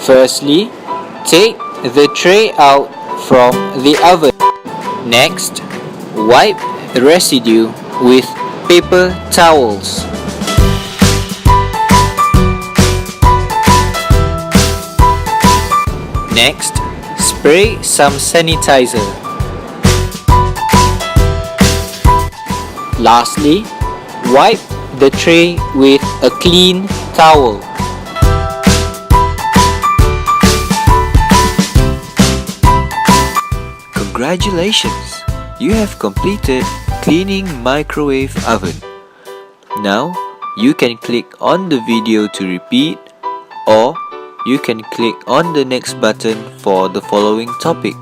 Firstly, take the tray out from the oven. Next, wipe the residue with paper towels. Next, spray some sanitizer. Lastly, wipe the tray with a clean towel. Congratulations! You have completed cleaning microwave oven. Now, you can click on the video to repeat, or you can click on the next button for the following topic.